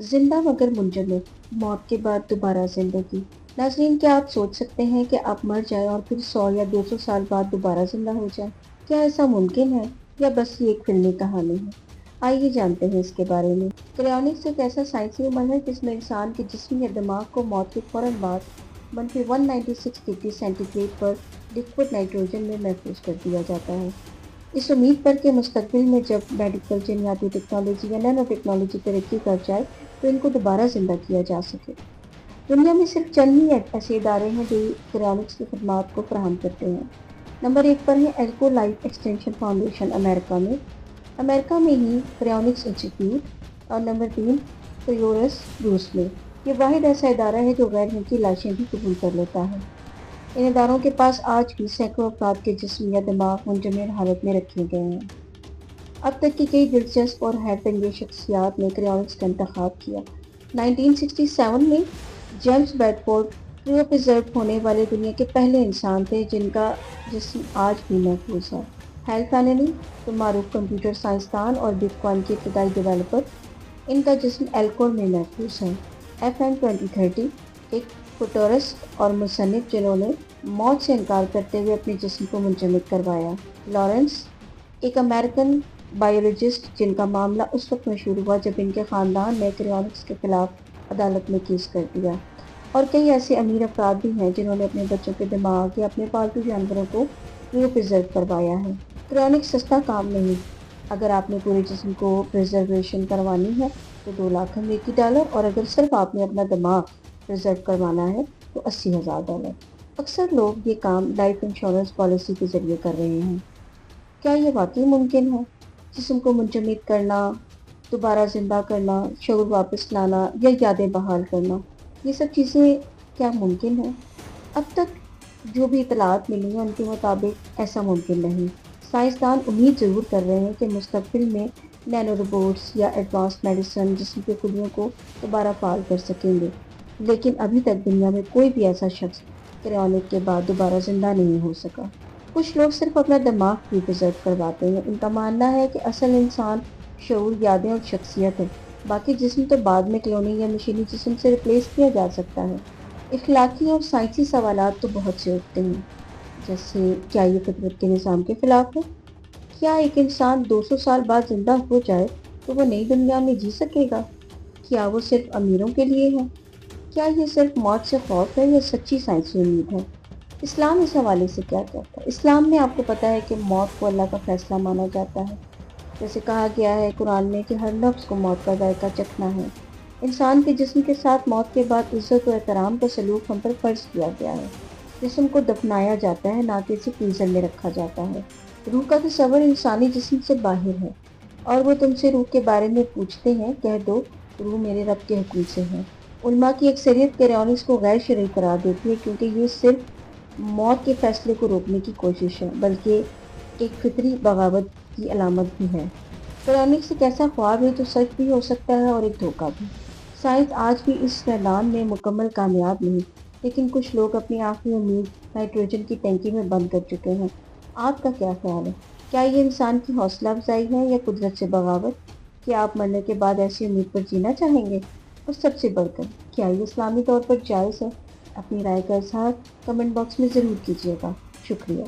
जिंदा मगर मुंजमद, मौत के बाद दोबारा जिंदगी। नाज़रीन, क्या आप सोच सकते हैं कि आप मर जाएं और फिर 100 या 200 साल बाद दोबारा जिंदा हो जाएं? क्या ऐसा मुमकिन है या बस ये एक फिल्मी कहानी है? आइए जानते हैं इसके बारे में। क्रायोनिक्स एक ऐसा साइंसी अमल है जिसमें इंसान के जिस्म या दिमाग को मौत के फौरन बाद -196 डिग्री सेंटीग्रेड पर लिक्विड नाइट्रोजन में महफूज कर दिया जाता है। इस उम्मीद पर कि मुस्तकबिल में जब मेडिकल, जीनियाती टेक्नोलॉजी या नैनो टेक्नोलॉजी तरक्की कर जाए तो इनको दोबारा जिंदा किया जा सके। दुनिया में सिर्फ चंद ही ऐसे इदारे हैं जो क्रायोनिक्स की खदमात को फराहम करते हैं। नंबर 1 पर है एल्को लाइफ एक्सटेंशन फाउंडेशन अमेरिका में ही क्रायोनिक्स इंस्टीट्यूट। और नंबर 3 क्रायोरस रूस में। ये वाहिद ऐसा इदारा है जो गैर मुल्की लाशें भी कबूल कर लेता है। इन इदारों के पास आज भी सैकड़ों अफराद के जिस्म या दिमाग मुंजमद हालत में रखे गए हैं। अब तक की कई दिलचस्प और हैरतअंगेज शख्सियात ने क्रायोनिक्स का इंतखाब किया। 1967 में जेम्स बेडफोर्ड क्रायोप्रिजर्व होने वाले दुनिया के पहले इंसान थे जिनका जिस्म आज भी महफूज है। हैल फैनेनी, तो मारूफ कंप्यूटर साइंसदान और बिटकॉइन के इब्तदाई डेवलपर, इनका जिस्म एल्कोर में महफूज है। FM 2030, एक फुटूरिस्ट और मुसन्निफ जिन्होंने मौत से इनकार करते हुए अपने जिस्म को मुंजमद करवाया। लॉरेंस, एक अमेरिकन बायोलॉजिस्ट जिनका मामला उस वक्त मशहूर हुआ जब इनके ख़ानदान ने क्रायोनिक्स के खिलाफ अदालत में केस कर दिया। और कई ऐसे अमीर अफराद भी हैं जिन्होंने अपने बच्चों के दिमाग या अपने पालतू जानवरों को क्रायोप्रिजर्व करवाया है। क्रायोनिक्स सस्ता काम नहीं। अगर आपने पूरे जिस्म को प्रिजर्वेशन करवानी है तो $2,00,000 और अगर सिर्फ आपने अपना दिमाग प्रिजर्व करवाना है तो $80,000। अक्सर लोग ये काम लाइफ इंश्योरेंस पॉलिसी के ज़रिए कर रहे हैं। क्या ये वाकई मुमकिन है? जिस्म को मुंजमद करना, दोबारा ज़िंदा करना, शऊर वापस लाना या यादें बहाल करना, ये सब चीज़ें क्या मुमकिन है? अब तक जो भी इतलात मिली हैं उनके मुताबिक ऐसा मुमकिन नहीं। साइंसदान उम्मीद ज़रूर कर रहे हैं कि मुस्तकबिल में नैनो रोबोट्स या एडवांस मेडिसिन जिस्म की खुलियों को दोबारा फाल कर सकेंगे, लेकिन अभी तक दुनिया में कोई भी ऐसा शख्स क्रायोनिक के बाद दोबारा ज़िंदा नहीं हो सका। कुछ लोग सिर्फ अपना दिमाग भी प्रिजर्व करवाते हैं। उनका मानना है कि असल इंसान शऊर, यादें और शख्सियत है। बाकी जिस्म तो बाद में क्लोनिंग या मशीनी जिस्म से रिप्लेस किया जा सकता है। इखलाकी और साइंसी सवालात तो बहुत से उठते हैं, जैसे क्या ये फितरत के निज़ाम के खिलाफ है? क्या एक इंसान 200 साल बाद जिंदा हो जाए तो वो नई दुनिया में जी सकेगा? क्या वो सिर्फ अमीरों के लिए है? क्या ये सिर्फ मौत से खौफ है या सच्ची साइंसी उम्मीद है? इस्लाम इस हवाले से क्या कहता है? इस्लाम में आपको पता है कि मौत को अल्लाह का फैसला माना जाता है। जैसे कहा गया है कुरान में कि हर नफ्स को मौत का जायका चखना है। इंसान के जिस्म के साथ मौत के बाद इज्जत और एहतराम का सलूक हम पर फर्ज किया गया है। जिस्म को दफनाया जाता है, ना कि इसे फ्रीजर में रखा जाता है। रूह का तस्वर इंसानी जिस्म से बाहर है और वो तुमसे रूह के बारे में पूछते हैं, कह दो रूह मेरे रब के हुक्म से है। उलमा की अक्सरियत क्रायोनिक्स को गैर शरई करार देती है क्योंकि ये सिर्फ मौत के फैसले को रोकने की कोशिश है, बल्कि एक फितरी बगावत की अलामत भी है। क्रायोनिक्स एक ऐसा ख्वाब है जो सच भी हो सकता है और एक धोखा भी। साइंस आज भी इस मैदान में मुकम्मल कामयाब नहीं, लेकिन कुछ लोग अपनी आखिरी उम्मीद नाइट्रोजन की टंकी में बंद कर चुके हैं। आपका क्या ख्याल है? क्या ये इंसान की हौसला अफजाई है या कुदरत से बगावत? क्या आप मरने के बाद ऐसी उम्मीद पर जीना चाहेंगे? और सबसे बढ़कर, क्या ये इस्लामी तौर पर जायज़ है? अपनी राय का इज़हार कमेंट बॉक्स में ज़रूर कीजिएगा। शुक्रिया।